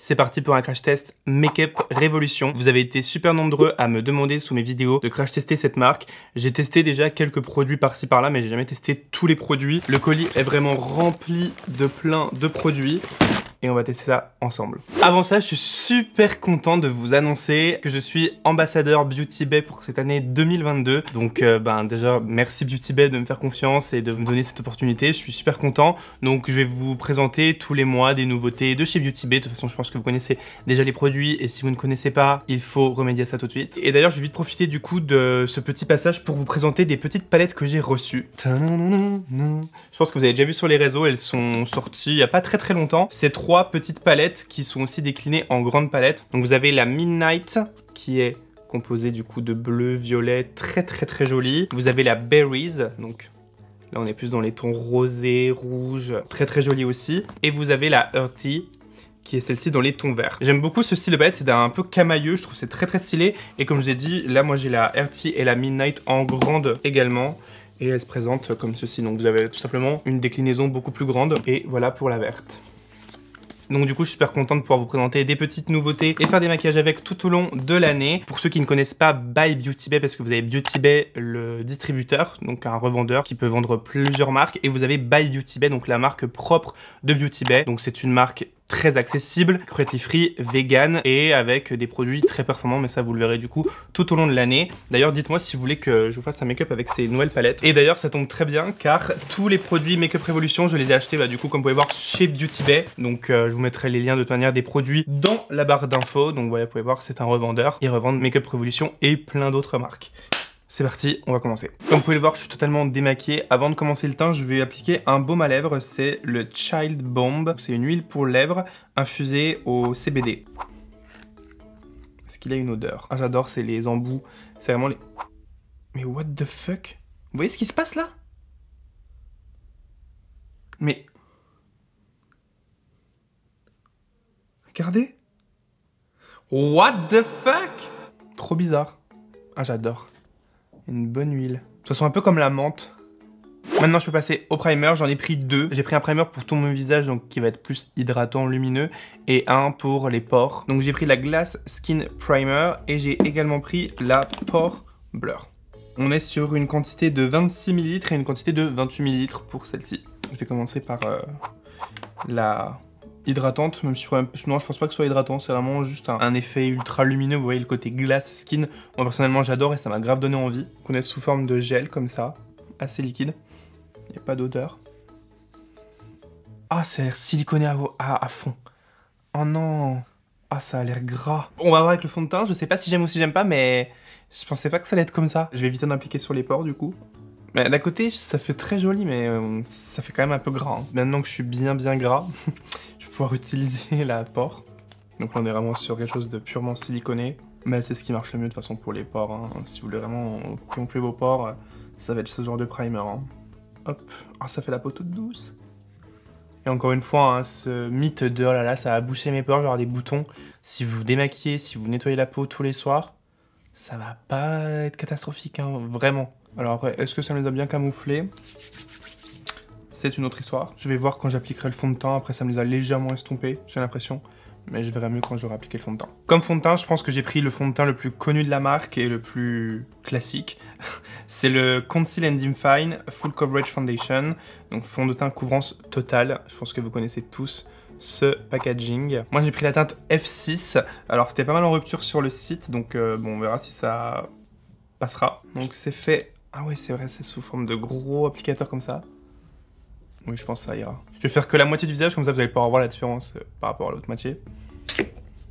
C'est parti pour un crash test Make-up Révolution. Vous avez été super nombreux à me demander sous mes vidéos de crash tester cette marque. J'ai testé déjà quelques produits par-ci par-là, mais j'ai jamais testé tous les produits. Le colis est vraiment rempli de plein de produits. Et on va tester ça ensemble. Avant ça, je suis super content de vous annoncer que je suis ambassadeur Beauty Bay pour cette année 2022. Donc déjà, merci Beauty Bay de me faire confiance et de me donner cette opportunité. Je suis super content. Donc je vais vous présenter tous les mois des nouveautés de chez Beauty Bay. De toute façon, je pense que vous connaissez déjà les produits. Et si vous ne connaissez pas, il faut remédier à ça tout de suite. Et d'ailleurs, je vais vite profiter du coup de ce petit passage pour vous présenter des petites palettes que j'ai reçues. Je pense que vous avez déjà vu sur les réseaux, elles sont sorties il n'y a pas très longtemps. C'est trois petites palettes qui sont aussi déclinées en grandes palettes. Donc vous avez la Midnight qui est composée du coup de bleu, violet, très jolie. Vous avez la Berries, donc là on est plus dans les tons rosés, rouges, très jolie aussi. Et vous avez la Earthy qui est celle-ci dans les tons verts. J'aime beaucoup ce style de palette, c'est un peu camailleux, je trouve c'est très stylé. Et comme je vous ai dit, là moi j'ai la Earthy et la Midnight en grande également. Et elle se présente comme ceci, donc vous avez tout simplement une déclinaison beaucoup plus grande. Et voilà pour la verte. Donc du coup, je suis super content de pouvoir vous présenter des petites nouveautés et faire des maquillages avec tout au long de l'année. Pour ceux qui ne connaissent pas By Beauty Bay, parce que vous avez Beauty Bay, le distributeur, donc un revendeur qui peut vendre plusieurs marques. Et vous avez By Beauty Bay, donc la marque propre de Beauty Bay. Donc c'est une marque très accessible, cruelty free, vegan et avec des produits très performants, mais ça vous le verrez du coup tout au long de l'année. D'ailleurs dites-moi si vous voulez que je vous fasse un make-up avec ces nouvelles palettes. Et d'ailleurs ça tombe très bien car tous les produits Make-up Révolution je les ai achetés du coup comme vous pouvez voir chez Beauty Bay. Donc je vous mettrai les liens de toute manière des produits dans la barre d'infos. Donc voilà, vous pouvez voir c'est un revendeur. Ils revendent Make-up Révolution et plein d'autres marques. C'est parti, on va commencer. Comme vous pouvez le voir, je suis totalement démaquillé. Avant de commencer le teint, je vais appliquer un baume à lèvres. C'est le Child Bomb. C'est une huile pour lèvres infusée au CBD. Est-ce qu'il a une odeur? Ah, j'adore, c'est les embouts. C'est vraiment les... Mais what the fuck? Vous voyez ce qui se passe là? Mais... Regardez. What the fuck? Trop bizarre. Ah, j'adore. Une bonne huile. Ça sent un peu comme la menthe. Maintenant, je peux passer au primer. J'en ai pris deux. J'ai pris un primer pour tout mon visage, donc qui va être plus hydratant, lumineux, et un pour les pores. Donc j'ai pris la Glass Skin Primer et j'ai également pris la Pore Blur. On est sur une quantité de 26 ml et une quantité de 28 ml pour celle-ci. Je vais commencer par la hydratante, même si non, je pense pas que ce soit hydratant, c'est vraiment juste un effet ultra lumineux. Vous voyez le côté glass skin, moi personnellement j'adore et ça m'a grave donné envie. Qu'on est sous forme de gel comme ça, assez liquide, il n'y a pas d'odeur. Ah, ça a l'air siliconé à fond. Oh non. Ah, ça a l'air gras. On va voir avec le fond de teint, je sais pas si j'aime ou si j'aime pas, mais je pensais pas que ça allait être comme ça. Je vais éviter d'en appliquer sur les pores du coup. D'un côté ça fait très joli, mais ça fait quand même un peu gras. Hein. Maintenant que je suis bien gras, je vais pouvoir utiliser la pore. Donc là, on est vraiment sur quelque chose de purement siliconé. Mais c'est ce qui marche le mieux de toute façon pour les pores. Hein. Si vous voulez vraiment gonfler vos pores, ça va être ce genre de primer. Hein. Hop, ah, ça fait la peau toute douce. Et encore une fois, hein, ce mythe de oh là là, ça va boucher mes pores, genre des boutons. Si vous vous démaquillez, si vous nettoyez la peau tous les soirs, ça va pas être catastrophique, hein, vraiment. Alors après, est-ce que ça me les a bien camouflés? C'est une autre histoire. Je vais voir quand j'appliquerai le fond de teint. Après, ça me les a légèrement estompés, j'ai l'impression. Mais je verrai mieux quand j'aurai appliqué le fond de teint. Comme fond de teint, je pense que j'ai pris le fond de teint le plus connu de la marque et le plus classique. C'est le Conceal and Define Full Coverage Foundation. Donc fond de teint couvrance totale. Je pense que vous connaissez tous ce packaging. Moi, j'ai pris la teinte F6. Alors, c'était pas mal en rupture sur le site. Donc, bon, on verra si ça passera. Donc, c'est fait... Ah ouais, c'est vrai, c'est sous forme de gros applicateurs comme ça. Oui, je pense que ça ira. Je vais faire que la moitié du visage, comme ça vous allez pouvoir voir la différence par rapport à l'autre moitié. J'ai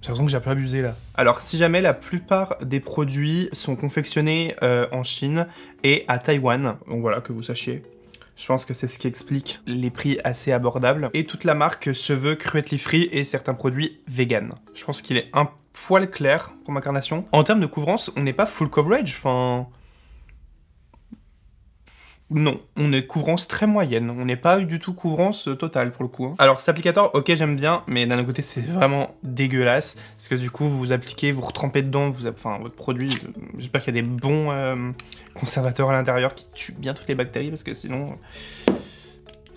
l'impression que j'ai un peu abusé là. Alors, si jamais la plupart des produits sont confectionnés en Chine et à Taïwan, donc voilà, que vous sachiez. Je pense que c'est ce qui explique les prix assez abordables. Et toute la marque se veut cruelty free et certains produits vegan. Je pense qu'il est un poil clair pour ma carnation. En termes de couvrance, on n'est pas full coverage, enfin... Non, on est couvrance très moyenne, on n'est pas du tout couvrance totale pour le coup. Hein. Alors cet applicateur, ok j'aime bien, mais d'un autre côté c'est vraiment dégueulasse, parce que du coup vous appliquez, vous retrempez dedans, enfin votre produit, j'espère qu'il y a des bons conservateurs à l'intérieur qui tuent bien toutes les bactéries, parce que sinon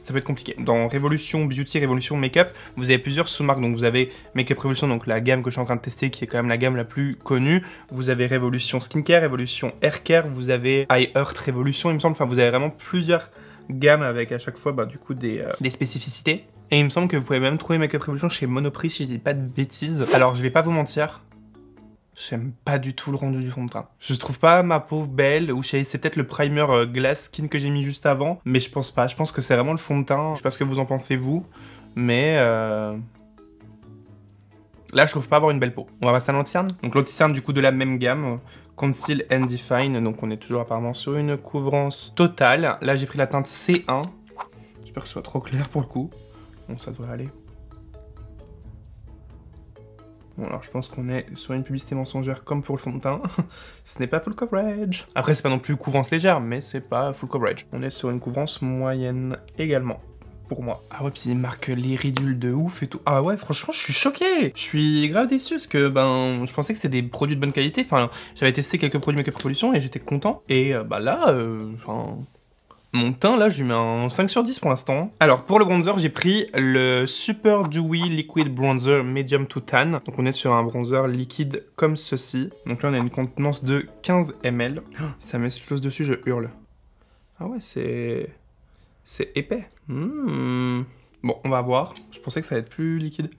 ça peut être compliqué. Dans Révolution Beauty, Révolution Makeup, vous avez plusieurs sous-marques. Donc vous avez Makeup Révolution, donc la gamme que je suis en train de tester, qui est quand même la gamme la plus connue. Vous avez Révolution Skincare, Révolution Haircare, vous avez iHeart Révolution, il me semble. Enfin, vous avez vraiment plusieurs gammes avec à chaque fois du coup des spécificités. Et il me semble que vous pouvez même trouver Makeup Révolution chez Monoprix si je dis pas de bêtises. Alors je vais pas vous mentir, j'aime pas du tout le rendu du fond de teint. Je trouve pas ma peau belle, ou c'est peut-être le primer Glass Skin que j'ai mis juste avant, mais je pense pas. Je pense que c'est vraiment le fond de teint. Je sais pas ce que vous en pensez vous, mais là je trouve pas avoir une belle peau. On va passer à l'anti-cerne. Donc l'anti-cerne du coup de la même gamme, Conceal and Define. Donc on est toujours apparemment sur une couvrance totale. Là j'ai pris la teinte C1. J'espère que ce soit trop clair pour le coup. Bon, ça devrait aller. Bon, alors je pense qu'on est sur une publicité mensongère comme pour le fond de teint. Ce n'est pas full coverage. Après, c'est pas non plus couvrance légère, mais c'est pas full coverage. On est sur une couvrance moyenne également, pour moi. Ah ouais, puis il marque les ridules de ouf et tout. Ah ouais, franchement, je suis choqué. Je suis grave déçu parce que, je pensais que c'était des produits de bonne qualité. Enfin, j'avais testé quelques produits Makeup Révolution et j'étais content. Et là, mon teint, là, je lui mets un 5 sur 10 pour l'instant. Alors, pour le bronzer, j'ai pris le Super Dewy Liquid Bronzer Medium to Tan. Donc, on est sur un bronzer liquide comme ceci. Donc là, on a une contenance de 15 ml. Ça m'explose dessus, je hurle. Ah ouais, c'est épais. Bon, on va voir. Je pensais que ça allait être plus liquide.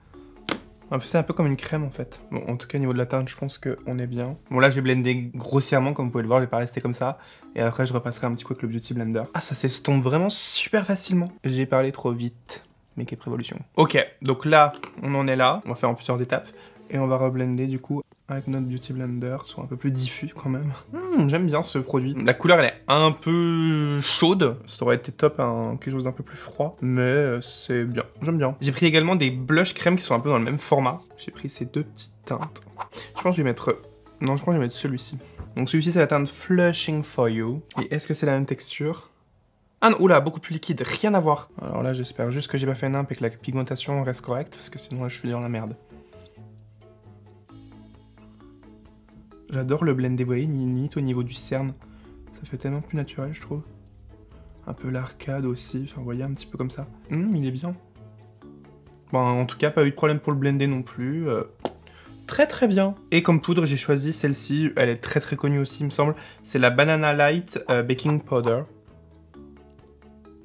En plus, c'est un peu comme une crème en fait. Bon, en tout cas, au niveau de la teinte, je pense qu'on est bien. Bon, là, j'ai blendé grossièrement, comme vous pouvez le voir, je vais pas rester comme ça. Et après, je repasserai un petit coup avec le Beauty Blender. Ah, ça s'estompe vraiment super facilement. J'ai parlé trop vite. Makeup Révolution. Ok, donc là, on en est là. On va faire en plusieurs étapes. Et on va reblender du coup avec notre Beauty Blender, soit un peu plus diffus quand même. J'aime bien ce produit. La couleur, elle est un peu chaude. Ça aurait été top, quelque chose d'un peu plus froid. Mais c'est bien, j'aime bien. J'ai pris également des blush crème qui sont un peu dans le même format. J'ai pris ces deux petites teintes. Je pense que je vais mettre... Non, je crois que je vais mettre celui-ci. Donc celui-ci, c'est la teinte Flushing For You. Et est-ce que c'est la même texture? Ah non, oula, beaucoup plus liquide, rien à voir. Alors là, j'espère juste que j'ai pas fait nimp et que la pigmentation reste correcte, parce que sinon, là, je suis dans la merde. J'adore le blend, vous voyez, limite au niveau du cerne. Ça fait tellement plus naturel, je trouve. Un peu l'arcade aussi, enfin, vous voyez, un petit peu comme ça. Il est bien. Bon, en tout cas, pas eu de problème pour le blender non plus. Très très bien. Et comme poudre, j'ai choisi celle-ci. Elle est très très connue aussi, il me semble. C'est la Banana Light Baking Powder.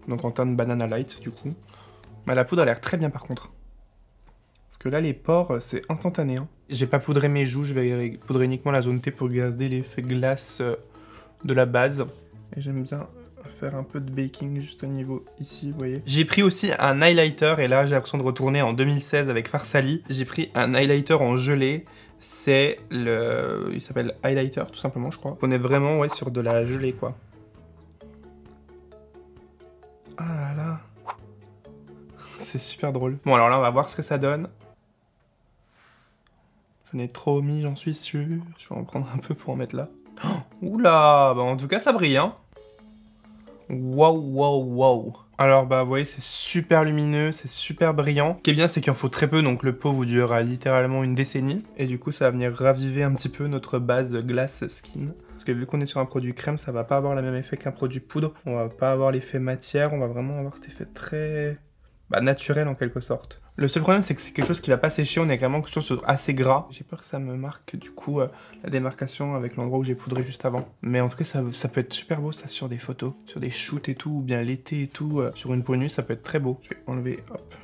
Donc en teinte Banana Light, du coup. Mais la poudre a l'air très bien par contre. Parce que là, les pores, c'est instantané. Hein. J'ai pas poudré mes joues, je vais poudrer uniquement la zone T pour garder l'effet glace de la base. Et j'aime bien faire un peu de baking juste au niveau ici, vous voyez. J'ai pris aussi un highlighter, et là, j'ai l'impression de retourner en 2016 avec Farsali. J'ai pris un highlighter en gelée. C'est le... Il s'appelle Highlighter, tout simplement, je crois. On est vraiment, ouais, sur de la gelée, quoi. Ah là. C'est super drôle. Bon, alors là, on va voir ce que ça donne. J'en ai trop mis, j'en suis sûr. Je vais en prendre un peu pour en mettre là. Oh, oula, en tout cas, ça brille, hein. Waouh, waouh, waouh. Alors, vous voyez, c'est super lumineux, c'est super brillant. Ce qui est bien, c'est qu'il en faut très peu, donc le pot vous durera littéralement une décennie. Et du coup, ça va venir raviver un petit peu notre base glace skin. Parce que vu qu'on est sur un produit crème, ça va pas avoir le même effet qu'un produit poudre. On va pas avoir l'effet matière, on va vraiment avoir cet effet très... naturel en quelque sorte. Le seul problème, c'est que c'est quelque chose qui va pas sécher, on est vraiment quelque chose assez gras. J'ai peur que ça me marque du coup la démarcation avec l'endroit où j'ai poudré juste avant. Mais en tout cas, ça peut être super beau ça sur des photos, sur des shoots et tout, ou bien l'été et tout, sur une peau nue, ça peut être très beau. Je vais enlever, hop,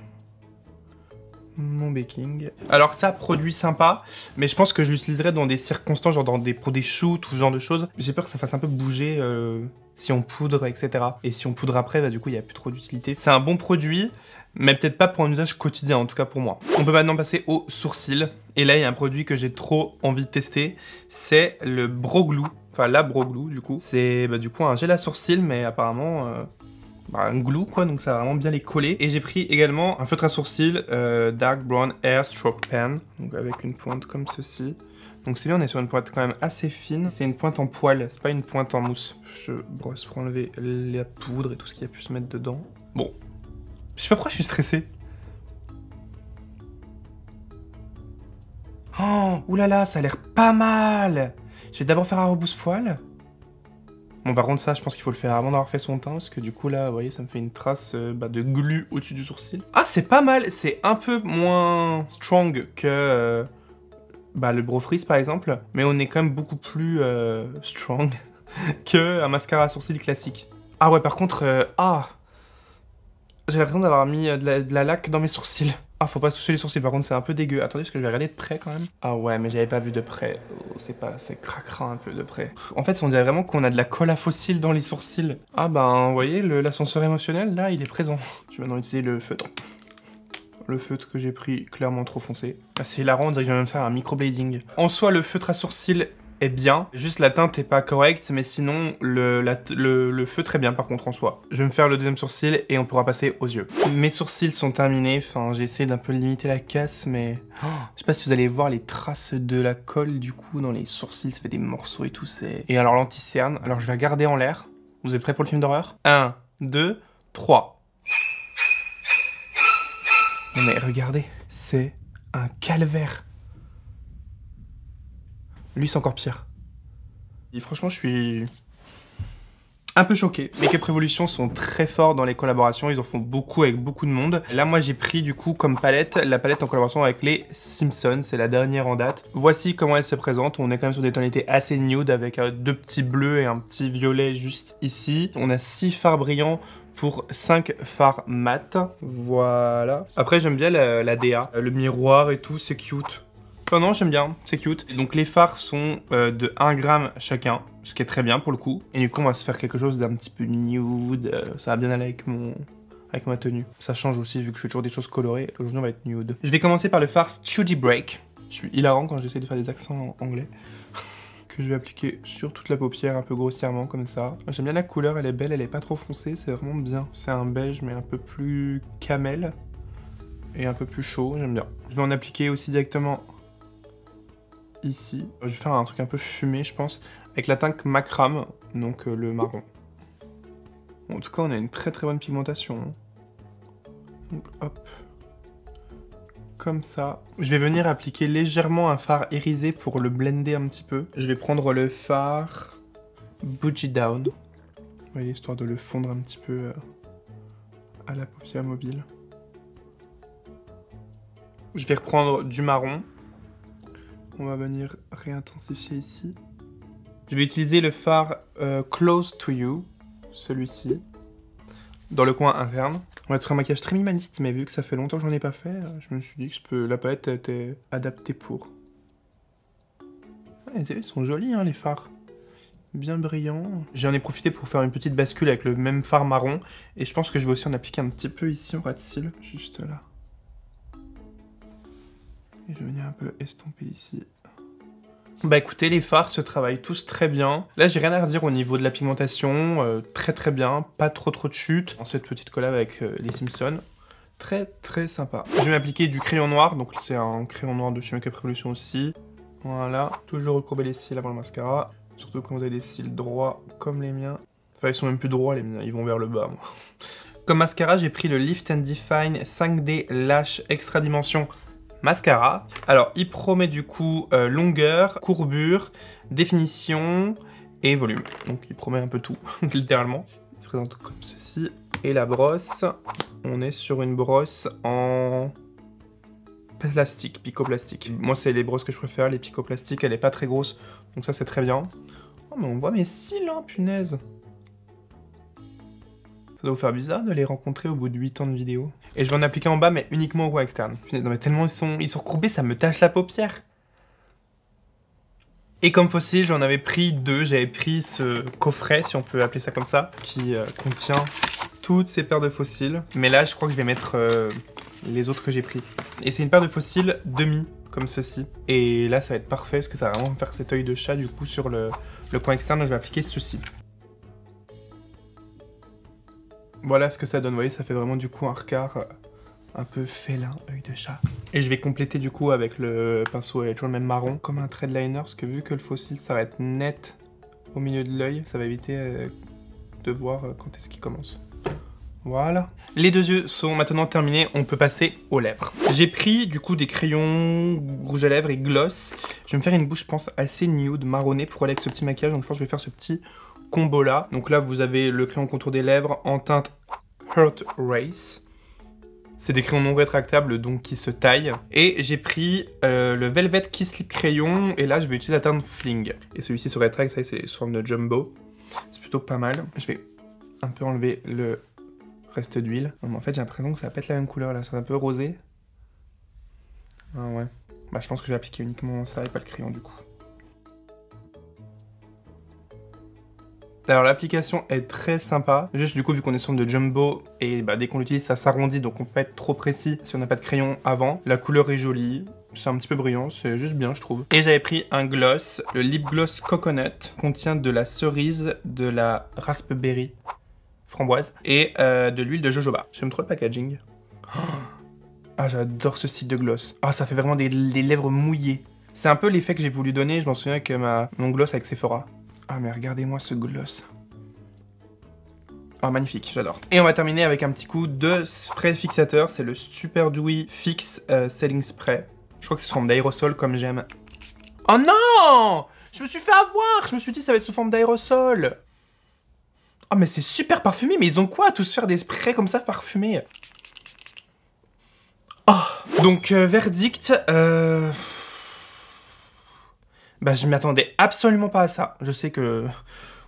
mon baking. Alors ça, produit sympa, mais je pense que je l'utiliserai dans des circonstances, genre pour des shoots ou ce genre de choses. J'ai peur que ça fasse un peu bouger si on poudre, etc. Et si on poudre après, du coup, il n'y a plus trop d'utilité. C'est un bon produit, mais peut-être pas pour un usage quotidien, en tout cas pour moi. On peut maintenant passer aux sourcils. Et là, il y a un produit que j'ai trop envie de tester. C'est le Brow Glue. Enfin, la Brow Glue, du coup. C'est du coup un gel à sourcils, mais apparemment... un glue quoi, donc ça va vraiment bien les coller. Et j'ai pris également un feutre à sourcils Dark Brown Hair Stroke Pen, donc avec une pointe comme ceci. Donc c'est bien, on est sur une pointe quand même assez fine. C'est une pointe en poil, c'est pas une pointe en mousse. Je brosse pour enlever la poudre et tout ce qui a pu se mettre dedans. Bon, je sais pas pourquoi je suis stressé. Oh, oulala, ça a l'air pas mal. Je vais d'abord faire un rebousse-poil. Bon, par contre, ça, je pense qu'il faut le faire avant d'avoir fait son teint, parce que du coup, là, vous voyez, ça me fait une trace de glu au-dessus du sourcil. Ah, c'est pas mal, c'est un peu moins strong que le Brow Freeze, par exemple, mais on est quand même beaucoup plus strong qu'un mascara à sourcils classique. Ah ouais, par contre, j'ai l'impression d'avoir mis de la laque dans mes sourcils. Ah, faut pas se toucher les sourcils, par contre, c'est un peu dégueu. Attendez, parce que je vais regarder de près quand même. Ah ouais, mais j'avais pas vu de près. Oh, c'est cracra un peu de près. En fait, on dirait vraiment qu'on a de la colle à fossile dans les sourcils. Ah ben, vous voyez, l'ascenseur émotionnel, là, il est présent. Je vais maintenant utiliser le feutre. Le feutre que j'ai pris clairement trop foncé. Ah, c'est hilarant, on dirait que je vais même faire un microblading. En soi, le feutre à sourcils est bien, juste la teinte est pas correcte, mais sinon le feutre est bien par contre en soi. Je vais me faire le deuxième sourcil et on pourra passer aux yeux. Mes sourcils sont terminés, enfin j'ai essayé d'un peu limiter la casse, mais je sais pas si vous allez voir les traces de la colle du coup dans les sourcils, ça fait des morceaux et tout, c'est... Et alors l'anti-cerne, alors je vais regarder en l'air. Vous êtes prêts pour le film d'horreur? 1, 2, 3. Non mais regardez, c'est un calvaire. Lui, c'est encore pire. Et franchement, je suis un peu choqué. Make-up Revolution sont très forts dans les collaborations, ils en font beaucoup avec beaucoup de monde. Là, moi, j'ai pris du coup comme palette, la palette en collaboration avec les Simpsons, c'est la dernière en date. Voici comment elle se présente, on est quand même sur des tonalités assez nude avec deux petits bleus et un petit violet juste ici. On a 6 fards brillants pour 5 fards mat, voilà. Après, j'aime bien la DA, le miroir et tout, c'est cute. Enfin non, j'aime bien, c'est cute. Et donc les fards sont de 1 gramme chacun, ce qui est très bien pour le coup. Et du coup, on va se faire quelque chose d'un petit peu nude, ça va bien aller avec ma tenue. Ça change aussi vu que je fais toujours des choses colorées, aujourd'hui on va être nude. Je vais commencer par le fard Study Break. Je suis hilarant quand j'essaie de faire des accents en anglais. Que je vais appliquer sur toute la paupière un peu grossièrement comme ça. J'aime bien la couleur, elle est belle, elle est pas trop foncée, c'est vraiment bien. C'est un beige mais un peu plus camel et un peu plus chaud, j'aime bien. Je vais en appliquer aussi directement ici. Je vais faire un truc un peu fumé, je pense, avec la teinte Macram, donc le marron. Bon, en tout cas, on a une très très bonne pigmentation. Donc hop, comme ça. Je vais venir appliquer légèrement un fard irisé pour le blender un petit peu. Je vais prendre le fard Boogie Down, vous voyez, histoire de le fondre un petit peu à la paupière mobile. Je vais reprendre du marron. On va venir réintensifier ici. Je vais utiliser le fard Close to You, celui-ci, dans le coin interne. On va être sur un maquillage très minimaliste, mais vu que ça fait longtemps que j'en ai pas fait, je me suis dit que la palette était adaptée pour. Ouais, ils sont jolis hein, les fards. Bien brillants. J'en ai profité pour faire une petite bascule avec le même fard marron. Et je pense que je vais aussi en appliquer un petit peu ici en ras de cils, juste là. Et je vais venir un peu estomper ici. Bah écoutez, les fards se travaillent tous très bien. Là, j'ai rien à redire au niveau de la pigmentation. Très très bien, pas trop de chute. Dans cette petite collab avec les Simpsons. Très très sympa. Je vais m'appliquer du crayon noir. Donc c'est un crayon noir de chez Make Up Revolution aussi. Voilà. Toujours recourber les cils avant le mascara. Surtout quand vous avez des cils droits comme les miens. Enfin, ils sont même plus droits les miens, ils vont vers le bas, moi. Comme mascara, j'ai pris le Lift and Define 5D Lash Extra Dimension mascara. Alors, il promet du coup longueur, courbure, définition et volume. Donc, il promet un peu tout, littéralement. Il se présente comme ceci. Et la brosse, on est sur une brosse en plastique, picoplastique. Moi, c'est les brosses que je préfère, les picoplastiques. Elle est pas très grosse, donc ça, c'est très bien. Oh, mais on voit mes cils, hein, punaise. Ça doit vous faire bizarre de les rencontrer au bout de 8 ans de vidéo. Et je vais en appliquer en bas, mais uniquement au coin externe. Non, mais tellement ils sont recourbés, ça me tache la paupière. Et comme fossile, j'en avais pris 2. J'avais pris ce coffret, si on peut appeler ça comme ça, qui contient toutes ces paires de fossiles. Mais là, je crois que je vais mettre les autres que j'ai pris. Et c'est une paire de fossiles demi, comme ceci. Et là, ça va être parfait, parce que ça va vraiment faire cet œil de chat, du coup, sur le coin externe. Donc, je vais appliquer ceci. Voilà ce que ça donne, vous voyez, ça fait vraiment du coup un regard un peu félin, œil de chat. Et je vais compléter du coup avec le pinceau, il est toujours le même marron, comme un thread liner, parce que vu que le fossile ça va être net au milieu de l'œil, ça va éviter de voir quand est-ce qu'il commence. Voilà. Les 2 yeux sont maintenant terminés, on peut passer aux lèvres. J'ai pris du coup des crayons rouge à lèvres et gloss. Je vais me faire une bouche, je pense, assez nude, marronnée pour aller avec ce petit maquillage, donc je pense que je vais faire ce petit combo là. Donc là, vous avez le crayon contour des lèvres en teinte Heart Race. C'est des crayons non rétractables, donc qui se taillent. Et j'ai pris le Velvet Kiss Lip Crayon, et là, je vais utiliser la teinte Fling. Et celui-ci se rétracte, ça c'est sous forme de jumbo. C'est plutôt pas mal. Je vais un peu enlever le reste d'huile. En fait, j'ai l'impression que ça va pas être la même couleur, là. C'est un peu rosé. Ah ouais. Bah, je pense que je vais appliquer uniquement ça et pas le crayon, du coup. Alors l'application est très sympa, juste du coup vu qu'on est sur de jumbo et bah, dès qu'on l'utilise ça s'arrondit donc on peut pas être trop précis si on n'a pas de crayon avant. La couleur est jolie, c'est un petit peu brillant, c'est juste bien je trouve. Et j'avais pris un gloss, le Lip Gloss Coconut, contient de la cerise, de la raspberry framboise et de l'huile de jojoba. J'aime trop le packaging. Ah j'adore ce style de gloss. Ah ça fait vraiment des lèvres mouillées. C'est un peu l'effet que j'ai voulu donner, je m'en souviens que mon gloss avec Sephora. Ah mais regardez-moi ce gloss. Ah magnifique, j'adore. Et on va terminer avec un petit coup de spray fixateur. C'est le Super Dewy Fix Setting Spray. Je crois que c'est sous forme d'aérosol comme j'aime. Oh non! Je me suis fait avoir! Je me suis dit ça va être sous forme d'aérosol. Oh mais c'est super parfumé, mais ils ont quoi à tous faire des sprays comme ça parfumés? Oh. Donc verdict, bah je m'attendais absolument pas à ça. Je sais que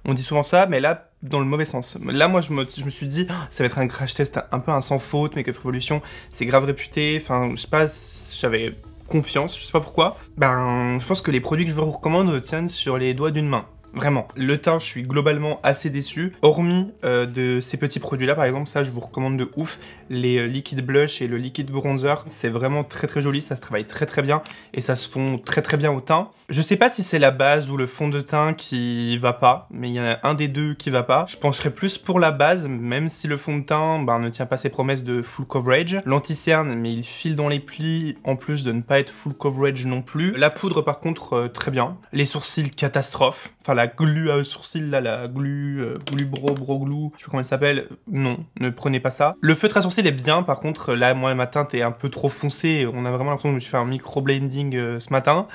on dit souvent ça, mais là, dans le mauvais sens. Là, moi, je me suis dit, oh, ça va être un crash test un peu un sans faute, mais que Revolution, c'est grave réputé. Enfin, je sais pas, j'avais confiance, je sais pas pourquoi. Ben, je pense que les produits que je vous recommande tiennent sur les doigts d'une main. Vraiment. Le teint, je suis globalement assez déçu. Hormis de ces petits produits-là, par exemple, ça, je vous recommande de ouf. Les liquides blush et le liquide bronzer, c'est vraiment très très joli, ça se travaille très très bien et ça se fond très très bien au teint. Je sais pas si c'est la base ou le fond de teint qui va pas, mais il y en a un des deux qui va pas. Je pencherais plus pour la base, même si le fond de teint ne tient pas ses promesses de full coverage. L'anti-cerne, mais il file dans les plis, en plus de ne pas être full coverage non plus. La poudre, par contre, très bien. Les sourcils, catastrophe. Enfin, la glue à sourcils, là, la glue, bro glue, je sais pas comment elle s'appelle, non, ne prenez pas ça. Le feutre à sourcils est bien, par contre, là, moi, ma teinte est un peu trop foncée, on a vraiment l'impression que je me suis fait un micro-blending ce matin.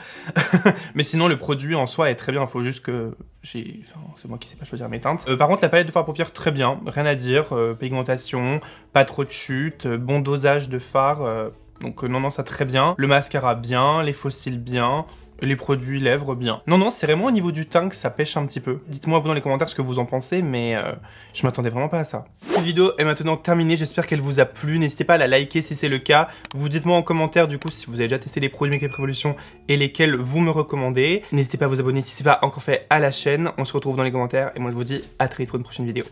Mais sinon, le produit en soi est très bien, il faut juste que enfin, c'est moi qui sais pas choisir mes teintes. Par contre, la palette de fard à paupières, très bien, rien à dire, pigmentation, pas trop de chute, bon dosage de fard, donc non, ça très bien. Le mascara bien, les faux cils bien, les produits lèvres bien. Non, c'est vraiment au niveau du teint que ça pêche un petit peu. Dites-moi vous dans les commentaires ce que vous en pensez, mais je m'attendais vraiment pas à ça. Cette vidéo est maintenant terminée, j'espère qu'elle vous a plu. N'hésitez pas à la liker si c'est le cas. Vous dites-moi en commentaire du coup si vous avez déjà testé les produits Make Up Revolution et lesquels vous me recommandez. N'hésitez pas à vous abonner si ce n'est pas encore fait à la chaîne. On se retrouve dans les commentaires et moi je vous dis à très vite pour une prochaine vidéo.